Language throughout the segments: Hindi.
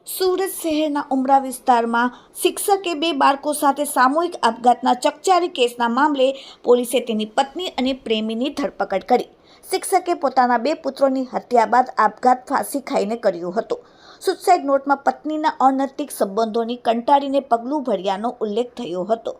સુરત શહેરના ઉમરા વિસ્તારમાં શિક્ષકે બે બાળકો સાથે સામૂહિક આપઘાતના ચકચારી કેસના મામલે પોલીસે તેની પત્ની અને પ્રેમીની ધરપકડ કરી। શિક્ષકે પોતાના બે પુત્રોની હત્યા બાદ આપઘાત ફાંસી ખાઈને કર્યો હતો। સુસાઇડ નોટમાં પત્નીના અનૈતિક સંબંધોની કંટાળીને પગલું ભર્યાનો ઉલ્લેખ થયો હતો।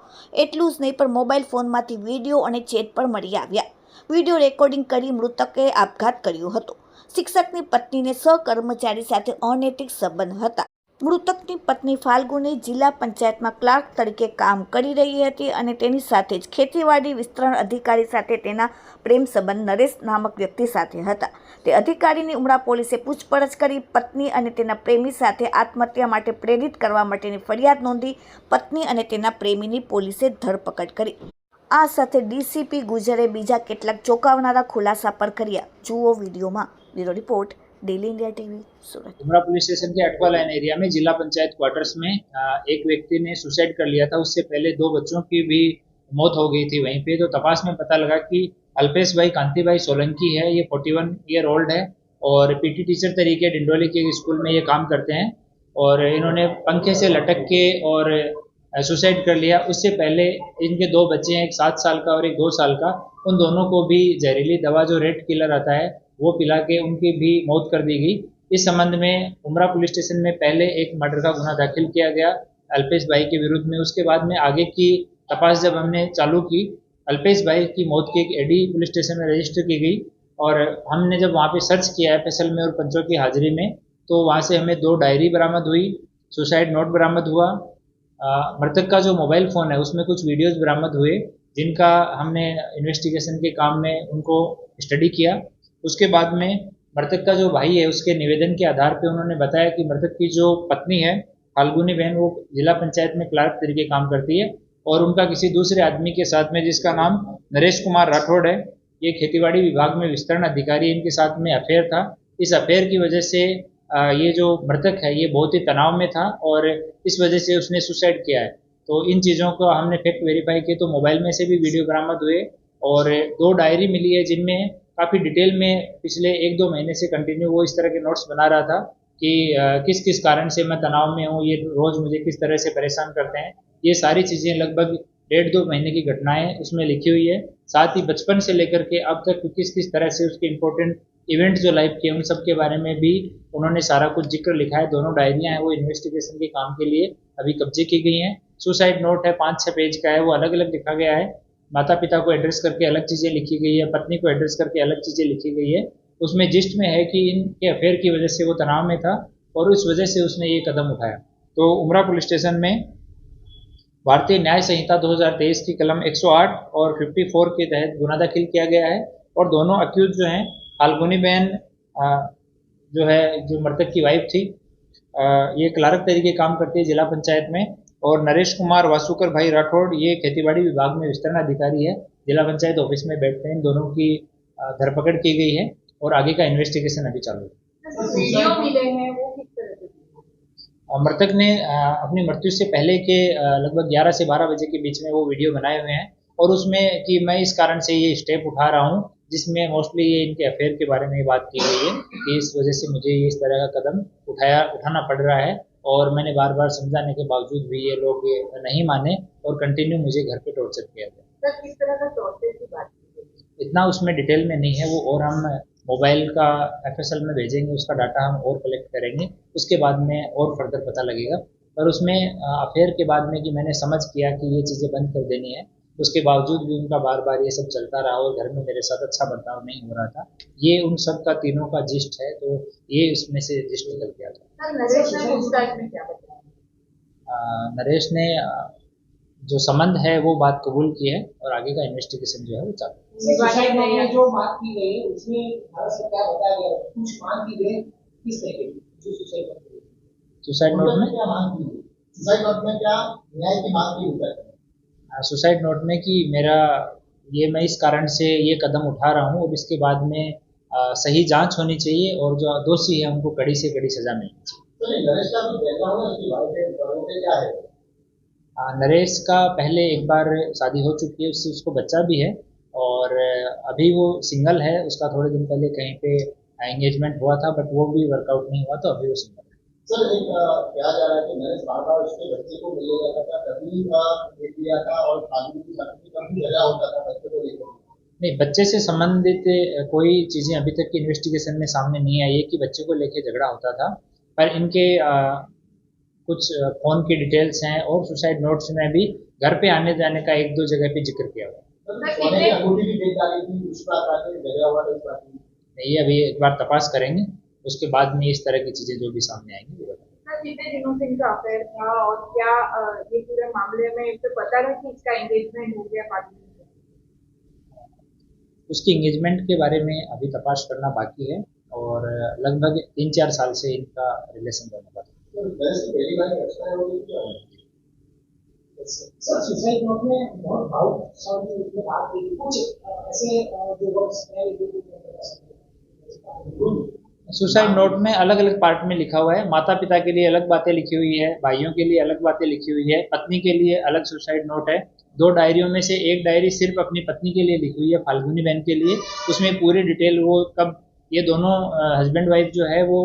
એટલું જ નહીં પણ મોબાઈલ ફોનમાંથી વિડીયો અને ચેટ પણ મળી આવ્યા। વિડીયો રેકોર્ડિંગ કરી મૃતકે આપઘાત કર્યો હતો। શિક્ષકની પત્નીને સહકર્મચારી સાથે અનૈતિક સંબંધ હતા। મૃતકની પત્ની ફાલ્ગુની જિલ્લા પંચાયતમાં ક્લાર્ક તરીકે કામ કરી રહી હતી અને તેની સાથે જ ખેતીવાડી વિસ્તરણ અધિકારી સાથે તેના પ્રેમ સંબંધ નરેશ નામક વ્યક્તિ સાથે હતા। તે અધિકારીની ઉમરા પોલીસે પૂછપરછ કરી પત્ની અને તેના પ્રેમી સાથે આત્મહત્યા માટે પ્રેરિત કરવા માટેની ફરિયાદ નોંધી પત્ની અને તેના પ્રેમીની પોલીસે ધરપકડ કરી। આ સાથે ડીસીપી ગુજરે બીજા કેટલાક ચોંકાવનારા ખુલાસા પર કર્યા। જુઓ વિડીયોમાં। Bureau report, daily India TV, Surat. Umra police station के अटवा लाइन एरिया में जिला पंचायत क्वार्टर्स में एक व्यक्ति ने सुसाइड कर लिया था। उससे पहले दो बच्चों की भी मौत हो गई थी वहीं पे। तो तपास में पता लगा कि अल्पेश भाई कांति भाई सोलंकी है, ये 41 ईयर ओल्ड है और पीटी टीचर तरीके डिंडोली के स्कूल में ये काम करते हैं और इन्होंने पंखे से लटक के और सुसाइड कर लिया। उससे पहले इनके दो बच्चे हैं, एक 7 साल का और एक 2 साल का। उन दोनों को भी जहरीली दवा जो रेड किलर आता है वो पिला के उनकी भी मौत कर दी गई। इस संबंध में उमरा पुलिस स्टेशन में पहले एक मर्डर का गुना दाखिल किया गया अल्पेश भाई के विरुद्ध में। उसके बाद में आगे की तपास जब हमने चालू की, अल्पेश भाई की मौत की एक एडी पुलिस स्टेशन में रजिस्टर की गई और हमने जब वहाँ पे सर्च किया एफएसएल में और पंचों की हाजिरी में, तो वहाँ से हमें 2 डायरी बरामद हुई, सुसाइड नोट बरामद हुआ। मृतक का जो मोबाइल फ़ोन है उसमें कुछ वीडियोज़ बरामद हुए जिनका हमने इन्वेस्टिगेशन के काम में उनको स्टडी किया। उसके बाद में मृतक का जो भाई है उसके निवेदन के आधार पे उन्होंने बताया कि मृतक की जो पत्नी है फाल्गुनी बहन वो जिला पंचायत में क्लार्क तरीके काम करती है और उनका किसी दूसरे आदमी के साथ में जिसका नाम नरेश कुमार राठौड़ है, ये खेतीबाड़ी विभाग में विस्तरण अधिकारी, इनके साथ में अफेयर था। इस अफेयर की वजह से ये जो मृतक है ये बहुत ही तनाव में था और इस वजह से उसने सुसाइड किया है। तो इन चीज़ों को हमने फैक्ट वेरीफाई किए तो मोबाइल में से भी वीडियो बरामद हुए और 2 डायरी मिली है जिनमें काफ़ी डिटेल में पिछले 1-2 महीने से कंटिन्यू वो इस तरह के नोट्स बना रहा था कि किस किस कारण से मैं तनाव में हूँ, ये रोज़ मुझे किस तरह से परेशान करते हैं। ये सारी चीज़ें लगभग 1.5-2 महीने की घटनाएं उसमें लिखी हुई है। साथ ही बचपन से लेकर के अब तक किस किस तरह से उसके इम्पोर्टेंट इवेंट्स जो लाइफ के उन सब के बारे में भी उन्होंने सारा कुछ जिक्र लिखा है। दोनों डायरियाँ हैं वो इन्वेस्टिगेशन के काम के लिए अभी कब्जे की गई हैं। सुसाइड नोट है 5-6 पेज का है, वो अलग अलग लिखा गया है। माता पिता को एड्रेस करके अलग चीज़ें लिखी गई है, पत्नी को एड्रेस करके अलग चीज़ें लिखी गई है। उसमें जिस्ट में है कि इनके अफेयर की वजह से वो तनाव में था और उस वजह से उसने ये कदम उठाया। तो उमरा पुलिस स्टेशन में भारतीय न्याय संहिता 2023 की कलम 108 और 54 के तहत गुना दाखिल किया गया है और दोनों अक्यूज जो हैं फाल्गुनी बहन जो है जो मृतक की वाइफ थी, ये क्लार्क तरीके काम करती है जिला पंचायत में और नरेश कुमार वासुकर भाई राठौड़ ये खेतीबाड़ी विभाग में विस्तरण अधिकारी है, जिला पंचायत ऑफिस में बैठते हैं। इन दोनों की धरपकड़ की गई है और आगे का इन्वेस्टिगेशन अभी चालू है। मृतक ने अपनी मृत्यु से पहले के लगभग 11 से 12 बजे के बीच में वो वीडियो बनाए हुए हैं और उसमें कि मैं इस कारण से ये स्टेप उठा रहा हूँ जिसमें मोस्टली ये इनके अफेयर के बारे में बात की गई है कि इस वजह से मुझे ये इस तरह का कदम उठाना पड़ रहा है और मैंने बार बार समझाने के बावजूद भी ये लोग ये नहीं माने और कंटिन्यू मुझे घर पे टॉर्चर किया गया। सर किस तरह का टॉर्चर की बात की गई? इतना उसमें डिटेल में नहीं है वो, और हम मोबाइल का एफएसएल में भेजेंगे, उसका डाटा हम और कलेक्ट करेंगे, उसके बाद में और फर्दर पता लगेगा। पर उसमें अफेयर के बाद में कि मैंने समझ किया कि ये चीज़ें बंद कर देनी है, उसके बावजूद भी उनका बार बार ये सब चलता रहा और घर में मेरे साथ अच्छा बर्ताव नहीं हो रहा था। ये उन सब का तीनों का जिस्ट है, तो ये इसमें से जिस्ट निकल गया था। नरेश ने पूछताछ में क्या बताया? नरेश ने जो संबंध है वो बात कबूल की है और आगे का इन्वेस्टिगेशन जो है वो चालू है। सुसाइड नोट में जो बात की गई उसमें भारत से क्या बताया गया, कुछ मांग की गई किस तरह की जो सुसाइड नोट में सुसाइड नोट में क्या मांग की, सुसाइड नोट में क्या न्याय की मांग की गई? सुसाइड नोट में कि मेरा ये मैं इस कारण से ये कदम उठा रहा हूँ और इसके बाद में सही जांच होनी चाहिए और जो दोषी है उनको कड़ी से कड़ी सजा मिलनी चाहिए। नरेश का पहले एक बार शादी हो चुकी है, उससे उसको बच्चा भी है और अभी वो सिंगल है। उसका थोड़े दिन पहले कहीं पे एंगेजमेंट हुआ था बट वो भी वर्कआउट नहीं हुआ, तो अभी वो सिंगल है। सर एक कहा जा रहा है कि नरेश बार बार उसके बच्चे को मिलने जाता था, कभी देख लिया था और फालतू की बातों कभी झगड़ा होता था बच्चे को लेकर। नहीं, बच्चे से संबंधित कोई चीज़ें अभी तक की इन्वेस्टिगेशन में सामने नहीं आई है कि बच्चे को लेके झगड़ा होता था। पर इनके कुछ फ़ोन की डिटेल्स हैं और सुसाइड नोट्स में भी घर पे आने जाने का एक दो जगह पे जिक्र किया हुआ है। सोने की अंगूठी भी देख डाली थी, उस पर आके झगड़ा हुआ था इस बात में। ये अभी एक बार तपास करेंगे, उसके बाद में इस तरह की चीज़ें जो भी सामने आएंगी वो बताएंगे। सर, कितने दिनों से इनका अफेयर था और क्या ये पूरे मामले में इसे पता था कि इसका एंगेजमेंट हो गया पार्टी से? उसकी एंगेजमेंट के बारे में अभी तपास करना बाकी है और लगभग 3-4 साल से इनका रिलेशन रहने वाला है। तो नरेश की पहली बार एक्सपायर हो गई क्या? सर सुसाइड नोट में बहुत भावुक शब्द उसमें बात की थी। कुछ ऐसे जो वर्ड्स हैं सुसाइड नोट में अलग अलग पार्ट में लिखा हुआ है। माता पिता के लिए अलग बातें लिखी हुई है, भाइयों के लिए अलग बातें लिखी हुई है, पत्नी के लिए अलग सुसाइड नोट है। 2 डायरियों में से एक डायरी सिर्फ अपनी पत्नी के लिए लिखी हुई है, फाल्गुनी बहन के लिए। उसमें पूरी डिटेल वो कब ये दोनों हस्बैंड वाइफ जो है वो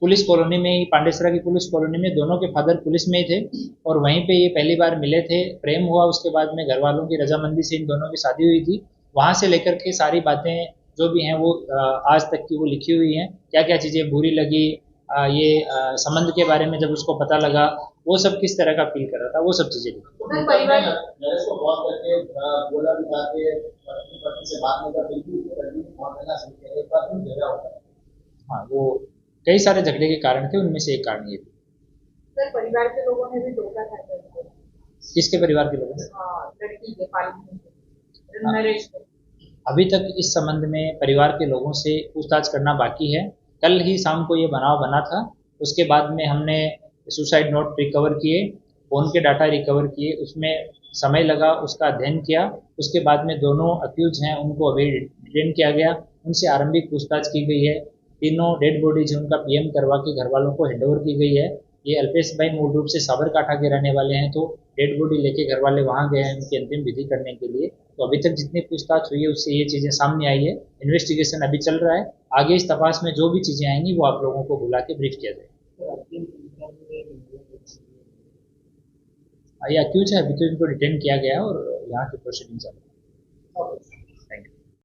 पुलिस कॉलोनी में ही, पांडेसरा की पुलिस कॉलोनी में, दोनों के फादर पुलिस में ही थे और वहीं पे ये पहली बार मिले थे, प्रेम हुआ, उसके बाद में घर वालों की रजामंदी से इन दोनों की शादी हुई थी। वहाँ से लेकर के सारी बातें जो भी हैं वो आज तक की वो लिखी हुई हैं। क्या क्या चीज़ें बुरी लगी, ये संबंध के बारे में जब उसको पता लगा, वो सब किस तरह का फील कर रहा था, वो सब चीज़ें लिखी। परिवार नरेश को कॉल करके बोला भी था कि अपनी पत्नी से बात नहीं कर, बिल्कुल करनी फोन करना शुरू किया, एक बार फिर झगड़ा होता है। हाँ, वो कई सारे झगड़े के कारण थे, उनमें से एक कारण ये भी। सर, परिवार के लोगों ने भी टोका था सर, किसके परिवार के लोगों ने? लड़की के पालने से, नरेश को। अभी तक इस संबंध में परिवार के लोगों से पूछताछ करना बाकी है। कल ही शाम को ये बनाव बना था, उसके बाद में हमने सुसाइड नोट रिकवर किए, फ़ोन के डाटा रिकवर किए, उसमें समय लगा, उसका अध्ययन किया। उसके बाद में दोनों अक्यूज हैं उनको अभी डिटेन किया गया, उनसे आरंभिक पूछताछ की गई है। तीनों डेड बॉडीज उनका पीएम करवा के घर वालों को हैंडओवर की गई है। ये अल्पेश भाई मूल रूप से साबरकाठा के रहने वाले हैं, तो डेड बॉडी लेके घर वाले वहाँ गए हैं उनकी अंतिम विधि करने के लिए। तो अभी तक जितनी पूछताछ हुई है उससे ये चीज़ें सामने आई है। इन्वेस्टिगेशन अभी चल रहा है, आगे इस तपास में जो भी चीज़ें आएंगी वो आप लोगों को बुला के ब्रीफ किया जाएगा। ये अक्यूज है, अभी तो इनको डिटेन किया गया और यहाँ की प्रोसीडिंग चल रही है।